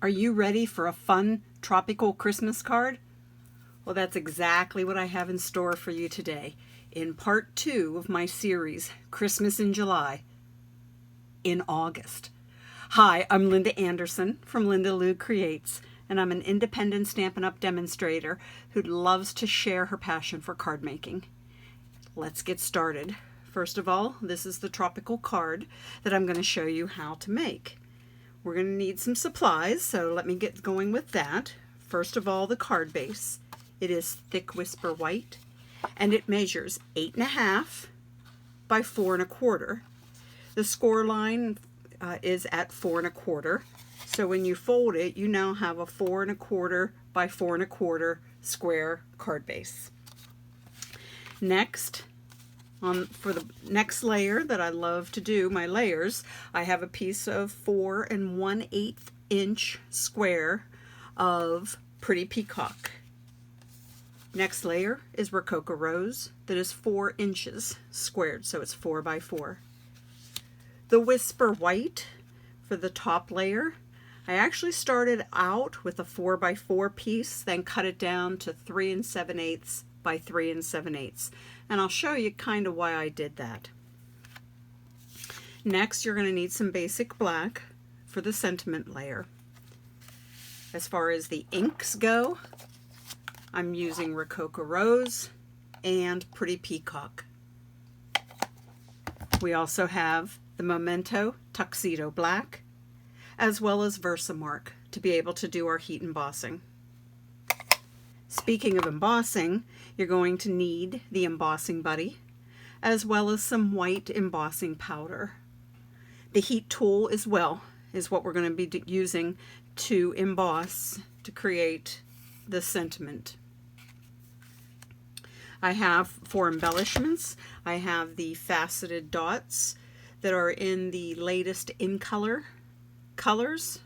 Are you ready for a fun tropical Christmas card? Well, that's exactly what I have in store for you today in part 2 of my series, Christmas in July, in August. Hi, I'm Linda Anderson from Linda Lou Creates, and I'm an independent Stampin' Up! Demonstrator who loves to share her passion for card making. Let's get started. First of all, this is the tropical card that I'm going to show you how to make. We're going to need some supplies, so let me get going with that. First of all, the card base. It is thick whisper white, and it measures 8.5 by 4 1/4. The score line is at 4 1/4. So when you fold it, you now have a 4 1/4 by 4 1/4 square card base. Next, for the next layer that I love to do, my layers, I have a piece of 4 1/8 inch square of Pretty Peacock. Next layer is Rococo Rose that is 4 inches squared, so it's 4 by 4. The Whisper White for the top layer, I actually started out with a 4 by 4 piece, then cut it down to 3 7/8 by 3 7/8. And I'll show you kind of why I did that. Next, you're going to need some basic black for the sentiment layer. As far as the inks go, I'm using Rococo Rose and Pretty Peacock. We also have the Memento Tuxedo Black, as well as Versamark to be able to do our heat embossing. Speaking of embossing, you're going to need the embossing buddy, as well as some white embossing powder. The heat tool as well is what we're going to be using to emboss to create the sentiment. I have, for embellishments, I have the faceted dots that are in the latest in colors.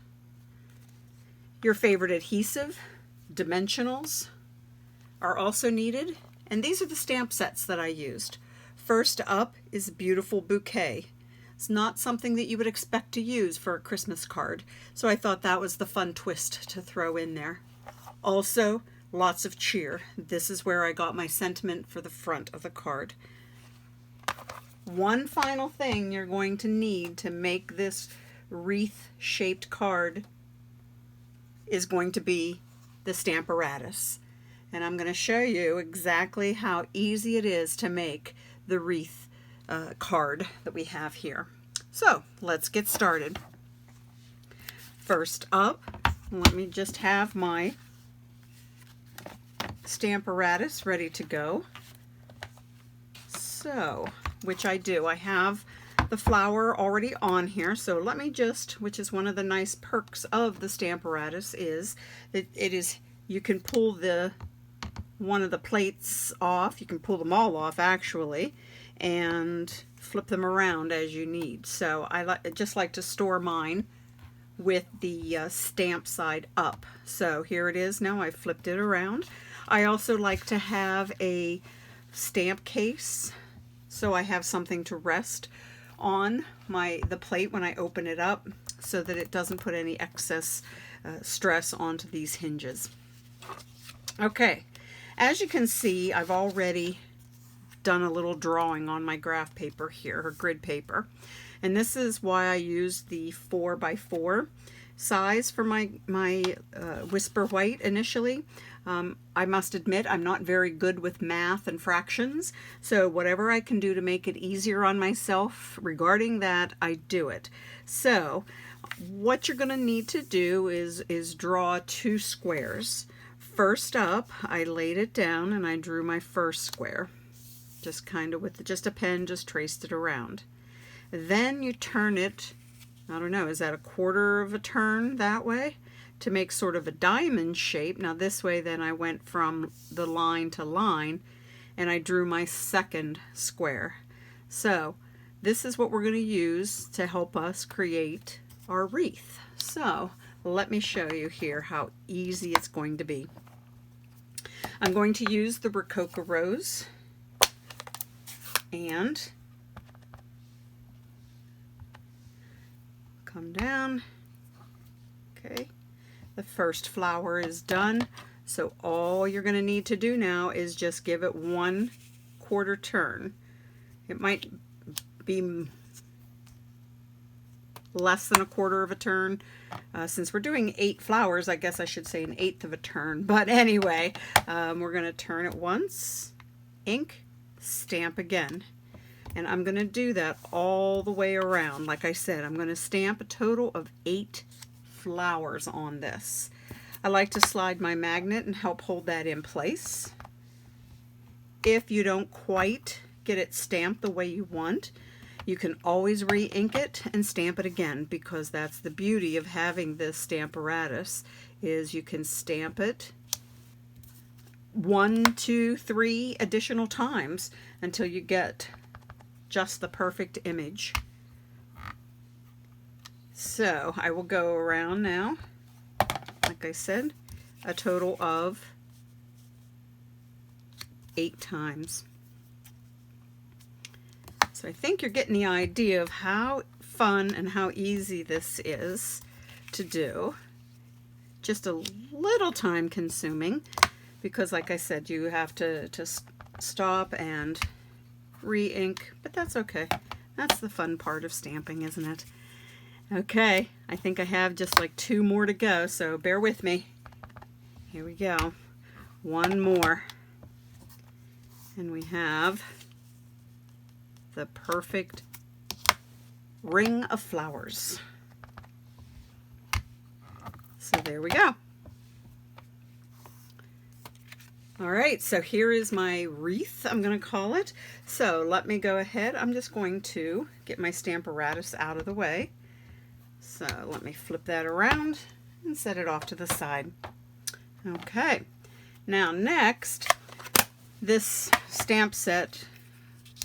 Your favorite adhesive, dimensionals, are also needed, and these are the stamp sets that I used. First up is a beautiful bouquet. It's not something that you would expect to use for a Christmas card, so I thought that was the fun twist to throw in there. Also, lots of cheer. This is where I got my sentiment for the front of the card. One final thing you're going to need to make this wreath-shaped card is going to be the Stamparatus. And I'm going to show you exactly how easy it is to make the wreath card that we have here. So let's get started. First up, let me just have my Stamparatus ready to go. So, which I do. I have the flower already on here, so let me just, which is one of the nice perks of the Stamparatus, is that you can pull one of the plates off. You can pull them all off actually, and flip them around as you need. So I just like to store mine with the stamp side up. So here it is now. I flipped it around. I also like to have a stamp case, so I have something to rest on the plate when I open it up, so that it doesn't put any excess stress onto these hinges. Okay. As you can see, I've already done a little drawing on my graph paper here, or grid paper. And this is why I used the 4 by 4 size for my Whisper White initially. I must admit, I'm not very good with math and fractions, so whatever I can do to make it easier on myself regarding that, I do it. So what you're going to need to do is draw 2 squares. First up, I laid it down and I drew my first square. Just kind of with just a pen, just traced it around. Then you turn it, I don't know, is that a 1/4 of a turn that way? To make sort of a diamond shape. Now this way then I went from the line to line and I drew my second square. So this is what we're going to use to help us create our wreath. So let me show you here how easy it's going to be. I'm going to use the Rococo Rose and come down, okay, The first flower is done. So all you're going to need to do now is just give it 1/4 turn. It might be less than 1/4 of a turn. Since we're doing 8 flowers, I guess I should say 1/8 of a turn. But anyway, we're going to turn it once, ink, stamp again. And I'm going to do that all the way around. Like I said, I'm going to stamp a total of 8 flowers on this. I like to slide my magnet and help hold that in place. If you don't quite get it stamped the way you want, you can always re-ink it and stamp it again, because that's the beauty of having this Stamparatus, is you can stamp it 1, 2, 3 additional times until you get just the perfect image. So I will go around now, like I said, a total of 8 times. So I think you're getting the idea of how fun and how easy this is to do. Just a little time consuming, because like I said, you have to stop and re-ink, but that's okay. That's the fun part of stamping, isn't it? Okay, I think I have just like 2 more to go, so bear with me. Here we go. 1 more. And we have the perfect ring of flowers. So there we go. All right, so here is my wreath, I'm going to call it. So let me go ahead. I'm just going to get my Stamparatus out of the way. So let me flip that around and set it off to the side. Okay, now next, this stamp set,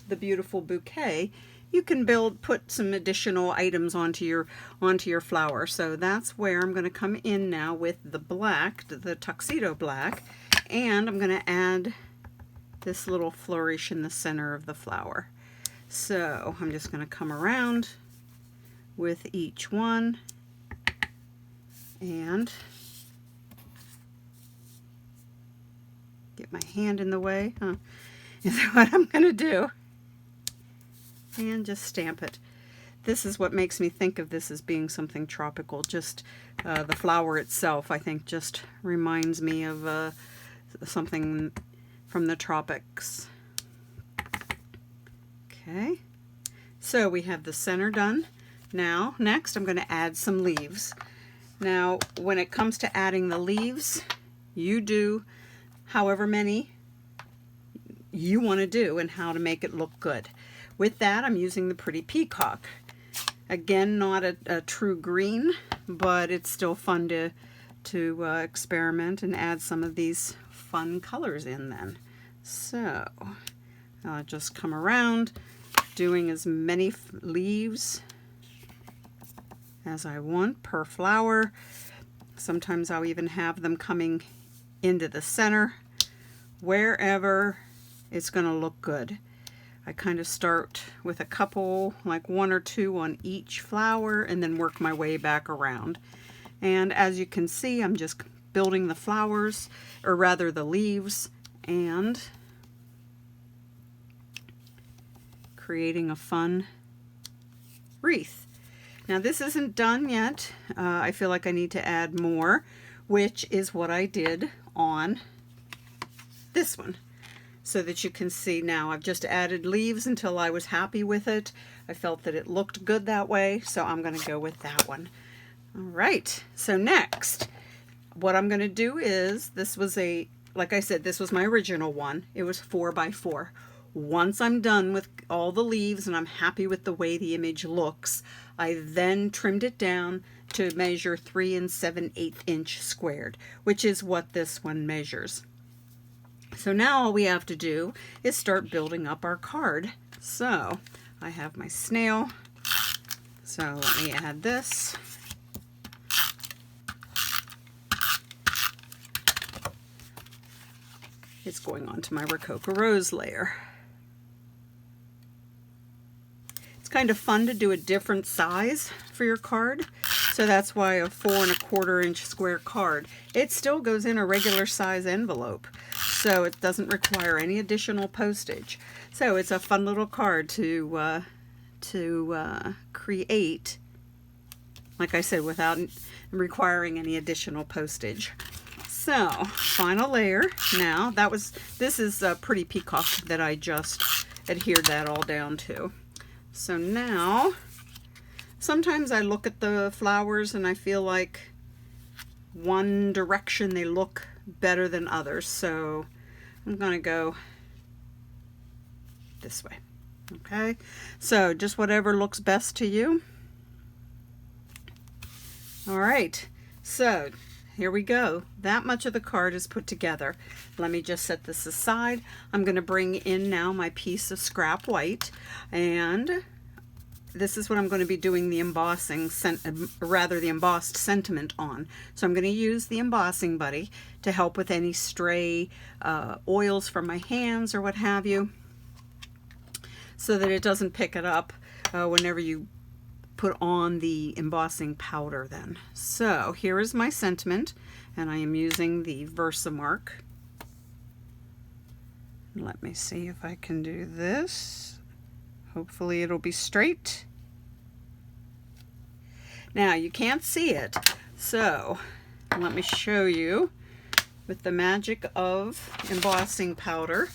the beautiful bouquet, you can put some additional items onto your flower. So that's where I'm going to come in now with the black, the tuxedo black, and I'm going to add this little flourish in the center of the flower. So I'm just going to come around with each one and get my hand in the way, is what I'm going to do. And just stamp it. This is what makes me think of this as being something tropical. Just the flower itself, I think, just reminds me of something from the tropics. Okay, so we have the center done. Now, next I'm going to add some leaves. Now, when it comes to adding the leaves, you do however many you want to do and how to make it look good. With that, I'm using the Pretty Peacock. Again, not a true green, but it's still fun to experiment and add some of these fun colors in then. So, I'll just come around doing as many leaves as I want per flower. Sometimes I'll even have them coming into the center, wherever it's going to look good. I kind of start with a couple, like 1 or 2 on each flower, and then work my way back around. And as you can see, I'm just building the flowers, or rather the leaves, and creating a fun wreath. Now this isn't done yet. I feel like I need to add more, which is what I did on this one. So that you can see now I've just added leaves until I was happy with it. I felt that it looked good that way, so I'm going to go with that one. All right, so next, what I'm going to do is, this was like I said, this was my original one. It was 4 by 4. Once I'm done with all the leaves and I'm happy with the way the image looks, I then trimmed it down to measure 3 7/8 inch squared, which is what this one measures. So now all we have to do is start building up our card. So I have my snail. So let me add this. It's going onto my Rococo Rose layer. It's kind of fun to do a different size for your card. So that's why a 4 1/4 inch square card. It still goes in a regular size envelope, so it doesn't require any additional postage. So it's a fun little card to create, like I said, without requiring any additional postage. So, final layer. Now, this is a pretty peacock that I just adhered that all down to. So now, sometimes I look at the flowers and I feel like one direction they look better than others. So I'm going to go this way. Okay, so just whatever looks best to you. All right, so here we go. That much of the card is put together. Let me just set this aside. I'm going to bring in now my piece of scrap white, and this is what I'm going to be doing the embossing, the embossed sentiment on. So I'm going to use the embossing buddy to help with any stray oils from my hands or what have you, so that it doesn't pick it up whenever you put on the embossing powder then. So here is my sentiment, and I am using the Versamark. Let me see if I can do this. Hopefully it'll be straight. Now you can't see it, so let me show you with the magic of embossing powder.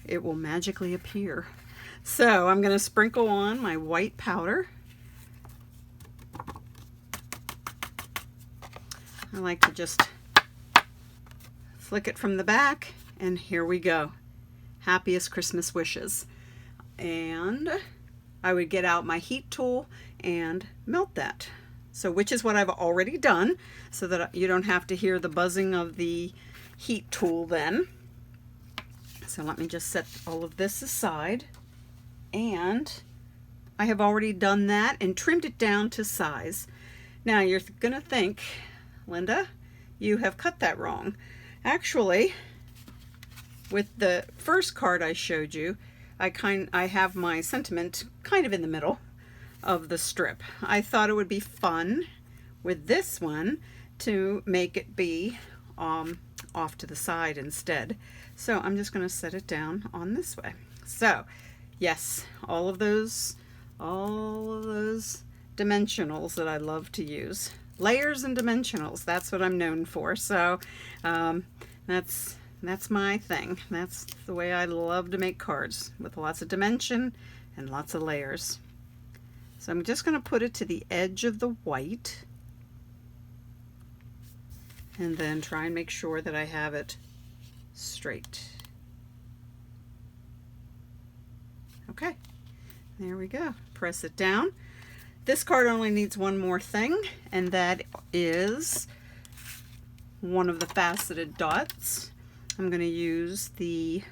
It will magically appear. So I'm going to sprinkle on my white powder. I like to just flick it from the back, and here we go. Happiest Christmas wishes. And I would get out my heat tool and melt that. So, which is what I've already done, so that you don't have to hear the buzzing of the heat tool then. So let me just set all of this aside. And I have already done that and trimmed it down to size. Now you're going to think, Linda, you have cut that wrong. Actually, with the first card I showed you, I have my sentiment kind of in the middle of the strip. I thought it would be fun with this one to make it be off to the side instead. So I'm just going to set it down on this way. So yes, all of those dimensionals that I love to use. Layers and dimensionals, that's what I'm known for. So that's my thing. That's the way I love to make cards, with lots of dimension and lots of layers. So I'm just going to put it to the edge of the white, and then try and make sure that I have it straight. Okay, there we go. Press it down. This card only needs one more thing, and that is one of the faceted dots. I'm going to use the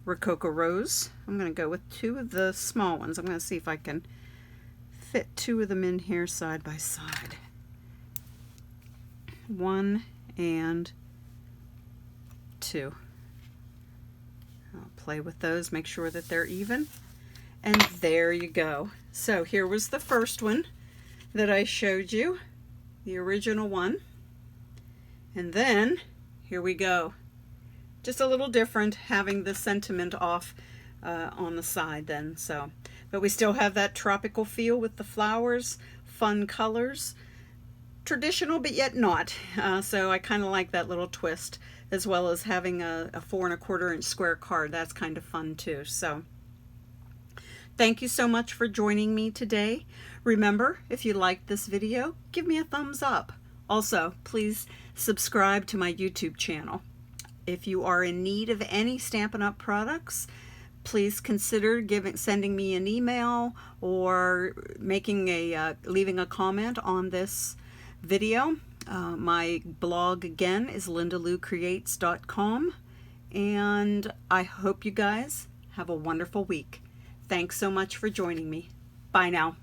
Rococo Rose. I'm going to go with 2 of the small ones. I'm going to see if I can fit 2 of them in here side by side. 1 and 2. I'll play with those, make sure that they're even. And there you go. So here was the first one that I showed you, the original one. And then here we go. Just a little different having the sentiment off on the side then. So, but we still have that tropical feel with the flowers, fun colors, traditional but yet not. So I kind of like that little twist, as well as having a 4 1/4 inch square card. That's kind of fun too. So thank you so much for joining me today. Remember, if you liked this video, give me a thumbs up. Also, please subscribe to my YouTube channel. If you are in need of any Stampin' Up! Products, please consider sending me an email or leaving a comment on this video. My blog again is lindaloucreates.com, and I hope you guys have a wonderful week. Thanks so much for joining me. Bye now.